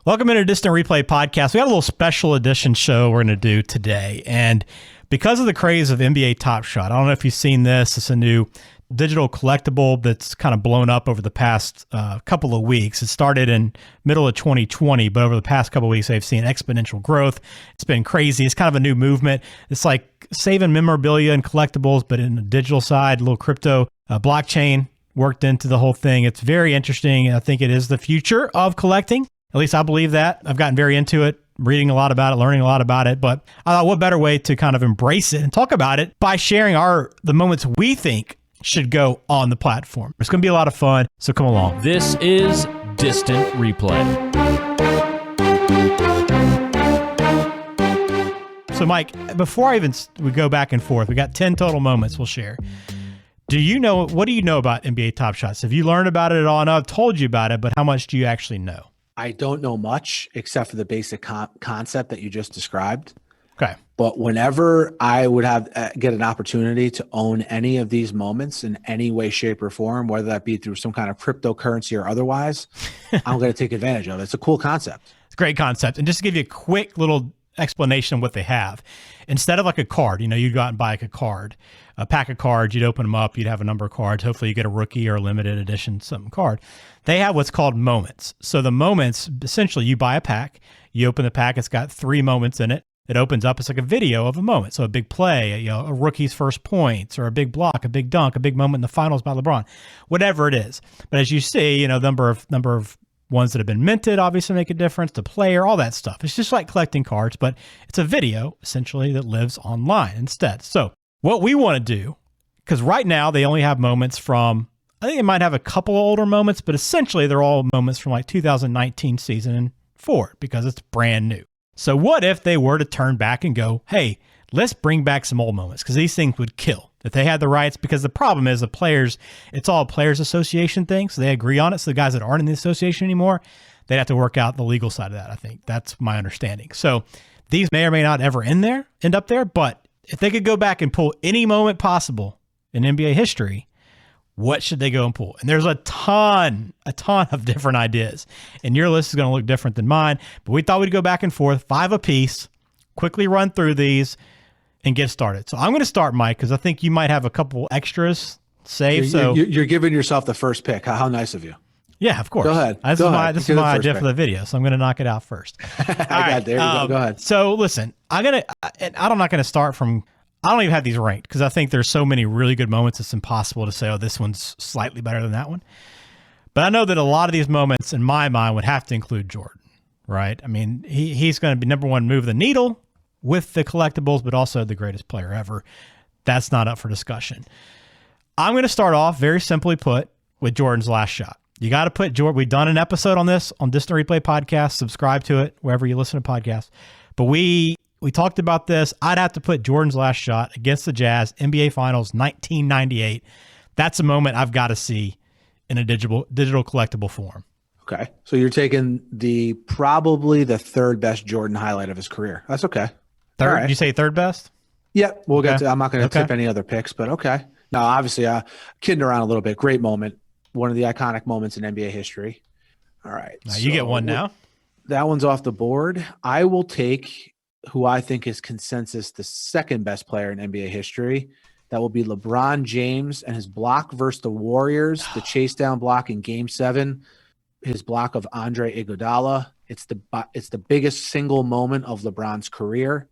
Welcome into Distant Replay Podcast. We got a little special edition show we're going to do today. And because of the craze of NBA Top Shot, I don't know if you've seen this. It's a new digital collectible that's kind of blown up over the past couple of weeks. It started in middle of 2020, but over the past couple of weeks, they've seen exponential growth. It's been crazy. It's kind of a new movement. It's like saving memorabilia and collectibles, but in the digital side, a little crypto blockchain worked into the whole thing. It's very interesting. I think it is the future of collecting. At least I believe that. I've gotten very into it, reading a lot about it, learning a lot about it. But I thought, what better way to kind of embrace it and talk about it by sharing the moments we think should go on the platform. It's going to be a lot of fun, so come along. This is Distant Replay. So Mike, before we go back and forth, we got 10 total moments we'll share. What do you know about NBA Top Shots? Have you learned about it at all? I know I've told you about it, but how much do you actually know? I don't know much except for the basic concept that you just described. Okay. But whenever I would get an opportunity to own any of these moments in any way, shape, or form, whether that be through some kind of cryptocurrency or otherwise, I'm going to take advantage of it. It's a cool concept. It's a great concept. And just to give you a quick little explanation of what they have, instead of like a card, you'd go out and buy like a pack of cards, you'd open them up, you'd have a number of cards. Hopefully you get a rookie or a limited edition something card. They have what's called moments. So the moments, essentially you buy a pack, you open the pack, it's got 3 moments in it. It opens up, it's like a video of a moment. So a big play, a rookie's first points, or a big block, a big dunk, a big moment in the finals by LeBron, whatever it is. But as you see, number of ones that have been minted obviously make a difference, the player, all that stuff. It's just like collecting cards, but it's a video essentially that lives online instead. So what we want to do, because right now they only have moments from, I think they might have a couple older moments, but essentially they're all moments from like 2019 season and forward because it's brand new. So what if they were to turn back and go, hey, let's bring back some old moments, because these things would kill if they had the rights, because the problem is it's all a players association thing. So they agree on it. So the guys that aren't in the association anymore, they'd have to work out the legal side of that. I think that's my understanding. So these may or may not ever end up there, but if they could go back and pull any moment possible in NBA history, what should they go and pull? And there's a ton of different ideas. And your list is going to look different than mine. But we thought we'd go back and forth, 5 apiece, quickly run through these, and get started. So I'm going to start, Mike, because I think you might have a couple extras saved. You're giving yourself the first pick. How nice of you. Yeah, of course. Go ahead. This is my idea for the video, so I'm going to knock it out first. There you go. Go ahead. So listen, I'm not going to start from, I don't even have these ranked because I think there's so many really good moments. It's impossible to say, oh, this one's slightly better than that one. But I know that a lot of these moments in my mind would have to include Jordan, right? I mean, he's going to be number one, move the needle with the collectibles, but also the greatest player ever. That's not up for discussion. I'm going to start off, very simply put, with Jordan's last shot. You got to put Jordan. We've done an episode on this on Distant Replay Podcast. Subscribe to it wherever you listen to podcasts. But we talked about this. I'd have to put Jordan's last shot against the Jazz, NBA Finals, 1998. That's a moment I've got to see in a digital collectible form. Okay. So you're taking probably the third best Jordan highlight of his career. That's okay. Third? Right. Did you say third best? Yeah. We'll get to, I'm not going to tip any other picks, but okay. No, obviously, kidding around a little bit. Great moment. One of the iconic moments in NBA history. All right. Now you get one now. That one's off the board. I will take who I think is consensus the second best player in NBA history. That will be LeBron James and his block versus the Warriors, the chase down block in Game 7, his block of Andre Iguodala. It's the biggest single moment of LeBron's career.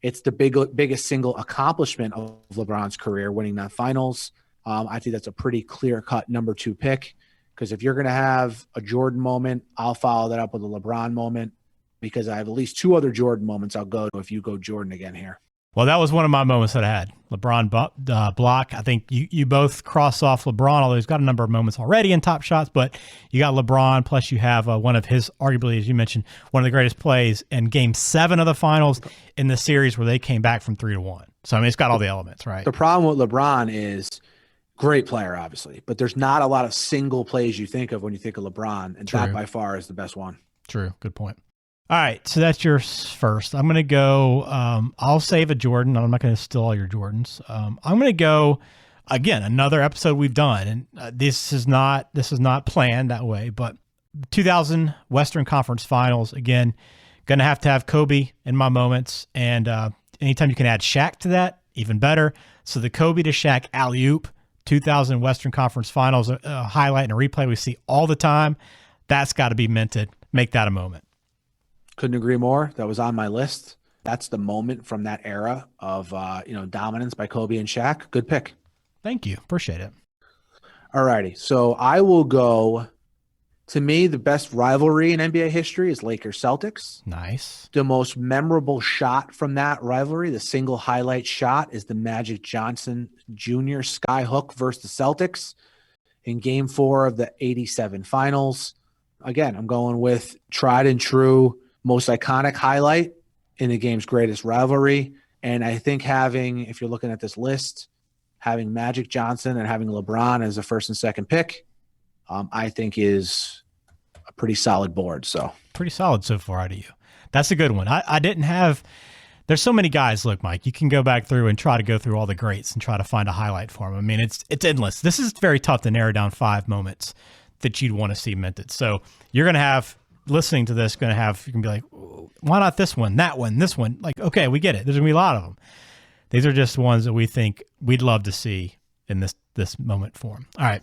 It's the biggest single accomplishment of LeBron's career, winning that finals. I think that's a pretty clear-cut number 2 pick, because if you're going to have a Jordan moment, I'll follow that up with a LeBron moment, because I have at least 2 other Jordan moments I'll go to if you go Jordan again here. Well, that was one of my moments that I had. LeBron block. I think you both cross off LeBron, although he's got a number of moments already in Top Shots, but you got LeBron, plus you have one of his, arguably, as you mentioned, one of the greatest plays in Game 7 of the finals in the series where they came back from 3-1. So, I mean, it's got all the elements, right? The problem with LeBron is great player, obviously, but there's not a lot of single plays you think of when you think of LeBron, and that by far is the best one. True. Good point. All right, so that's your first. I'm going to go, I'll save a Jordan. I'm not going to steal all your Jordans. I'm going to go, again, another episode we've done, and this is not planned that way, but 2000 Western Conference Finals. Again, going to have Kobe in my moments. And anytime you can add Shaq to that, even better. So the Kobe to Shaq alley-oop, 2000 Western Conference Finals, a highlight and a replay we see all the time. That's got to be minted. Make that a moment. Couldn't agree more. That was on my list. That's the moment from that era of dominance by Kobe and Shaq. Good pick. Thank you. Appreciate it. All righty. So I will go. To me, the best rivalry in NBA history is Lakers-Celtics. Nice. The most memorable shot from that rivalry, the single highlight shot, is the Magic Johnson Jr. skyhook versus the Celtics in Game 4 of the 87 Finals. Again, I'm going with tried and true, most iconic highlight in the game's greatest rivalry. And I think if you're looking at this list, having Magic Johnson and having LeBron as a first and second pick, I think is a pretty solid board. So pretty solid so far out of you. That's a good one. I didn't have, there's so many guys. Look, Mike, you can go back through and try to go through all the greats and try to find a highlight for them. I mean, it's endless. This is very tough to narrow down 5 moments that you'd want to see minted. So you're going to have, listening to this, you can be like, why not this one, that one, this one? Like, okay, we get it. There's going to be a lot of them. These are just ones that we think we'd love to see in this moment for him. All right.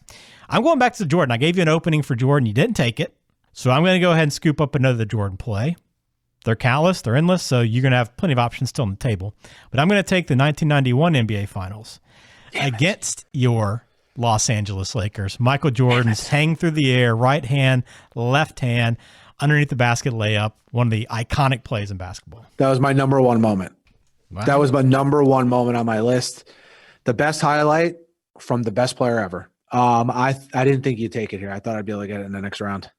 I'm going back to Jordan. I gave you an opening for Jordan. You didn't take it. So I'm going to go ahead and scoop up another Jordan play. They're countless. They're endless. So you're going to have plenty of options still on the table. But I'm going to take the 1991 NBA Finals against your Los Angeles Lakers. Michael Jordan's hang through the air, right hand, left hand, underneath the basket layup. One of the iconic plays in basketball. that was my number one moment. Wow. That was my number one moment on my list. The best highlight from the best player ever. I didn't think you'd take it here. I thought I'd be able to get it in the next round.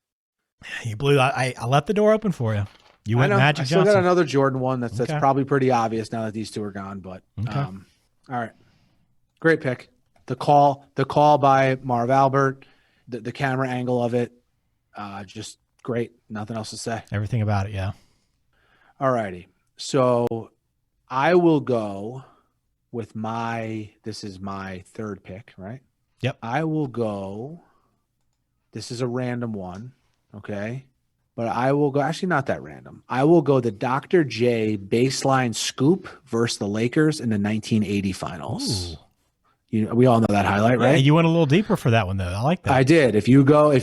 You blew. I left the door open for you. You went Magic I still Johnson. got another Jordan one that's Okay. probably pretty obvious now that these two are gone. But Okay. all right, great pick. The call by Marv Albert, the camera angle of it, just great. Nothing else to say. Everything about it, yeah. All righty. So I will go with this is my third pick, right? Yep. I will go, this is a random one, okay? But I will go, actually not that random. I will go the Dr. J baseline scoop versus the Lakers in the 1980 Finals. Ooh. We all know that highlight, Yeah, right? you went a little deeper for that one, though. I like that. I did. If you Google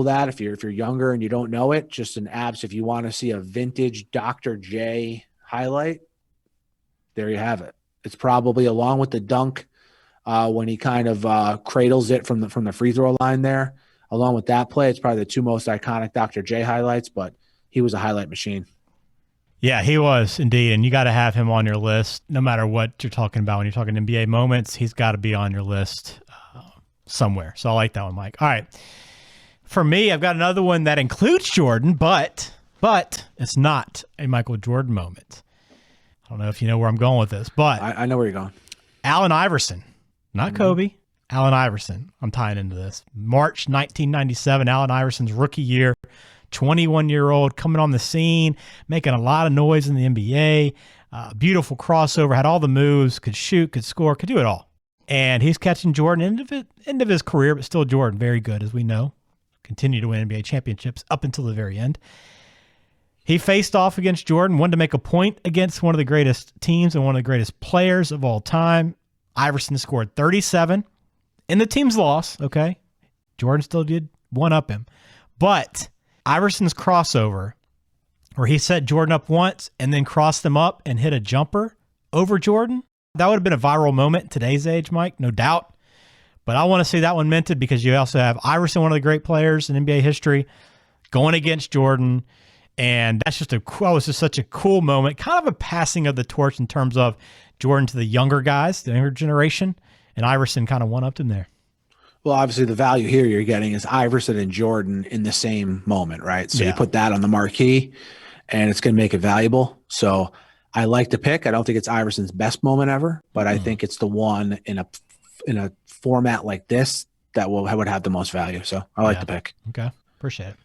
that, if you're younger and you don't know it, just an abs. If you want to see a vintage Dr. J highlight, there you have it. It's probably along with the dunk when he kind of cradles it from the free throw line there. Along with that play, it's probably the two most iconic Dr. J highlights. But he was a highlight machine. Yeah, he was indeed, and you got to have him on your list no matter what you're talking about. When you're talking NBA moments, he's got to be on your list somewhere. So I like that one, Mike. All right. For me, I've got another one that includes Jordan, but it's not a Michael Jordan moment. I don't know if you know where I'm going with this, but I know where you're going. Allen Iverson, not Kobe, Allen Iverson. I'm tying into this. March 1997, Allen Iverson's rookie year, 21-year-old coming on the scene, making a lot of noise in the NBA. Beautiful crossover, had all the moves, could shoot, could score, could do it all. And he's catching Jordan end of his career, but still Jordan, very good, as we know. Continued to win NBA championships up until the very end. He faced off against Jordan, wanted to make a point against one of the greatest teams and one of the greatest players of all time. Iverson scored 37 in the team's loss, okay? Jordan still did one-up him. But Iverson's crossover, where he set Jordan up once and then crossed him up and hit a jumper over Jordan, that would have been a viral moment in today's age, Mike, no doubt. But I want to see that one minted because you also have Iverson, one of the great players in NBA history, going against Jordan. And that's just was just such a cool moment, kind of a passing of the torch in terms of Jordan to the younger guys, the younger generation, and Iverson kind of one-upped him there. Well, obviously the value here you're getting is Iverson and Jordan in the same moment, right? So you put that on the marquee and it's going to make it valuable. So I like the pick. I don't think it's Iverson's best moment ever, but I think it's the one in a format like this that would have the most value. So I like the pick. Okay. Appreciate it.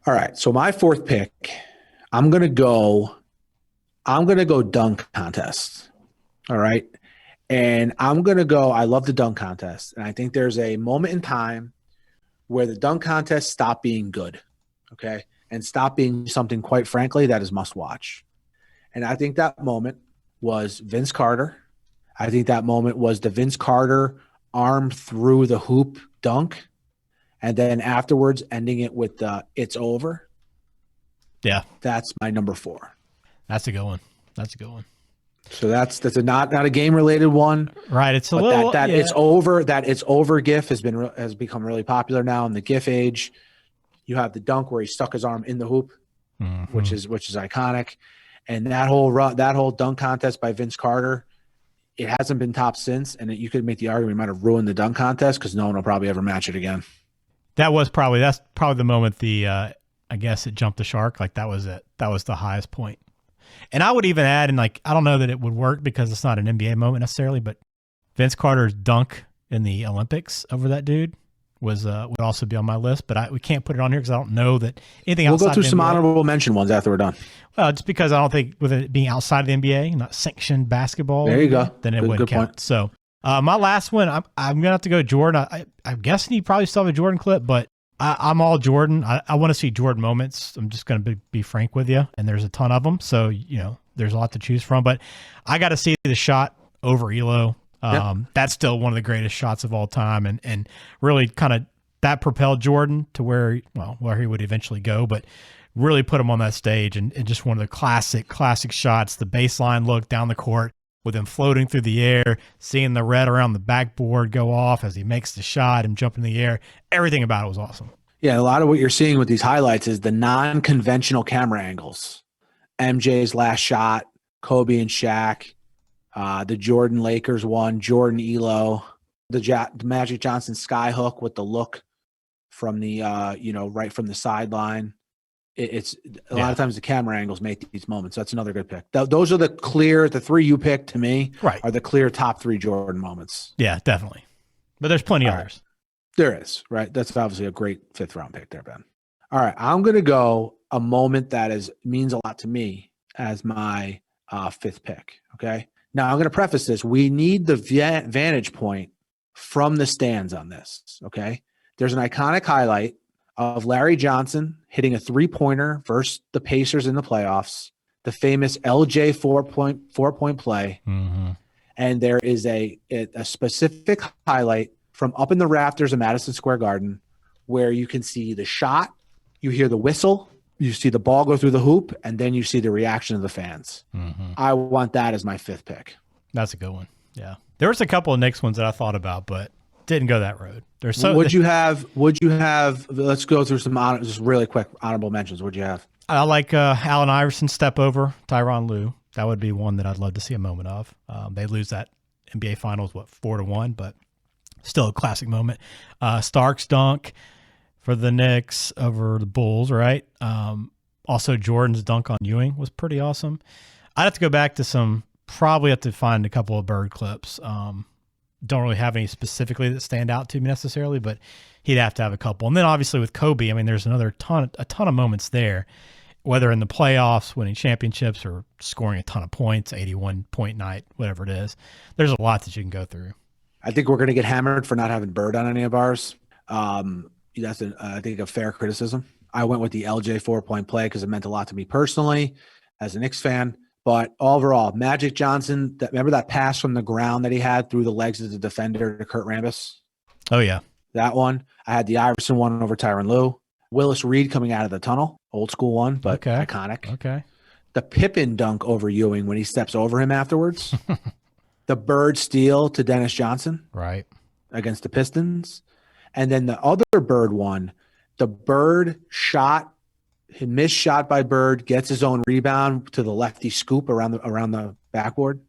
All right. So my fourth pick, I'm going to go dunk contest. All right. And I'm going to go, I love the dunk contest. And I think there's a moment in time where the dunk contest stopped being good, okay, and stopped being something, quite frankly, that is must watch. And I think that moment was Vince Carter. I think that moment was the Vince Carter arm through the hoop dunk, and then afterwards ending it with the "it's over." Yeah, that's my number 4. That's a good one. That's a good one. So that's a not a game related one, right? It's a little that it's over. That it's over. GIF has become really popular now in the GIF age. You have the dunk where he stuck his arm in the hoop, which is iconic, and that whole dunk contest by Vince Carter, it hasn't been topped since. And you could make the argument it might have ruined the dunk contest because no one will probably ever match it again. That's probably the moment I guess it jumped the shark. Like that was it. That was the highest point. And I would even add, and like, I don't know that it would work because it's not an NBA moment necessarily, but Vince Carter's dunk in the Olympics over that dude would also be on my list, but we can't put it on here because I don't know that anything outside. We'll go through some honorable mention ones after we're done. Well, just because I don't think with it being outside of the NBA, not sanctioned basketball, there you go, then it wouldn't count. Point. So my last one, I'm going to have to go Jordan. I'm guessing you probably still have a Jordan clip, but I'm all Jordan. I want to see Jordan moments. I'm just going to be frank with you, and there's a ton of them. So, there's a lot to choose from. But I got to see the shot over Elo. That's still one of the greatest shots of all time, and really kind of that propelled Jordan to where he would eventually go, but really put him on that stage and just one of the classic shots, the baseline look down the court with him floating through the air, seeing the red around the backboard go off as he makes the shot and jump in the air. Everything about it was awesome. Yeah, a lot of what you're seeing with these highlights is the non-conventional camera angles. MJ's last shot, Kobe and Shaq, the Jordan Lakers one, Jordan Elo, the Magic Johnson skyhook with the look from the right from the sideline. It's a lot of times the camera angles make these moments. That's another good pick. Those are the 3 you picked to me, right, are the clear top 3 Jordan moments. Yeah, definitely. But there's plenty others. There is, right? That's obviously a great 5th round pick there, Ben. All right, I'm going to go a moment that means a lot to me as my 5th pick, okay? Now, I'm going to preface this. We need the vantage point from the stands on this, okay? There's an iconic highlight of Larry Johnson hitting a 3-pointer versus the Pacers in the playoffs, the famous LJ 4-point play. Mm-hmm. And there is a specific highlight from up in the rafters of Madison Square Garden where you can see the shot, you hear the whistle, you see the ball go through the hoop, and then you see the reaction of the fans. Mm-hmm. I want that as my 5th pick. That's a good one. Yeah. There was a couple of Knicks ones that I thought about, but didn't go that road. Would you have, let's go through some just really quick honorable mentions. What'd you have? I like Allen Iverson step over Tyronn Lue. That would be one that I'd love to see a moment of. They lose that NBA Finals, 4-1, but still a classic moment. Stark's dunk for the Knicks over the Bulls, right? Also, Jordan's dunk on Ewing was pretty awesome. I'd have to go back to probably have to find a couple of Bird clips. Don't really have any specifically that stand out to me necessarily, but he'd have to have a couple. And then obviously with Kobe, I mean, there's a ton of moments there, whether in the playoffs, winning championships, or scoring a ton of points, 81-point night, whatever it is. There's a lot that you can go through. I think we're going to get hammered for not having Bird on any of ours. That's I think a fair criticism. I went with the LJ 4-point play because it meant a lot to me personally as a Knicks fan. But overall, Magic Johnson, remember that pass from the ground that he had through the legs of the defender to Kurt Rambis? Oh, yeah. That one. I had the Iverson one over Tyronn Lue. Willis Reed coming out of the tunnel. Old school one, but iconic. Okay. The Pippen dunk over Ewing when he steps over him afterwards. The Bird steal to Dennis Johnson. Right. Against the Pistons. And then the other Bird one, the Bird shot. He missed shot by Bird, gets his own rebound to the lefty scoop around the backboard.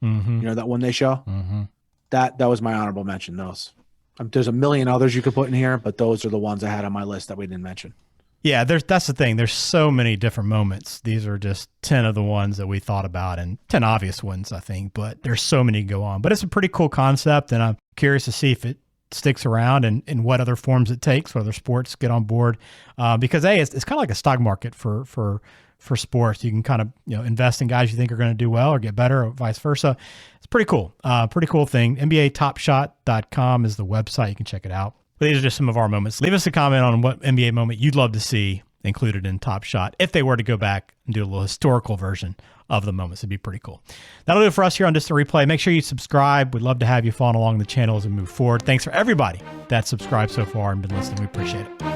Mm-hmm. You know that one they show? Mm-hmm. That was my honorable mention. Those. There's a million others you could put in here, but those are the ones I had on my list that we didn't mention. Yeah, that's the thing. There's so many different moments. These are just 10 of the ones that we thought about, and 10 obvious ones, I think. But there's so many to go on. But it's a pretty cool concept, and I'm curious to see if it sticks around and in what other forms it takes, what other sports get on board, because it's kind of like a stock market for sports. You can kind of invest in guys you think are going to do well or get better, or vice versa. It's pretty cool. Pretty cool thing. NBATopShot.com is the website. You can check it out. But these are just some of our moments. Leave us a comment on what NBA moment you'd love to see included in Top Shot if they were to go back and do a little historical version of the moments. It'd be pretty cool. That'll do it for us here on Distant Replay. Make sure you subscribe. We'd love to have you following along the channel as we move forward. Thanks for everybody that's subscribed so far and been listening. We appreciate it.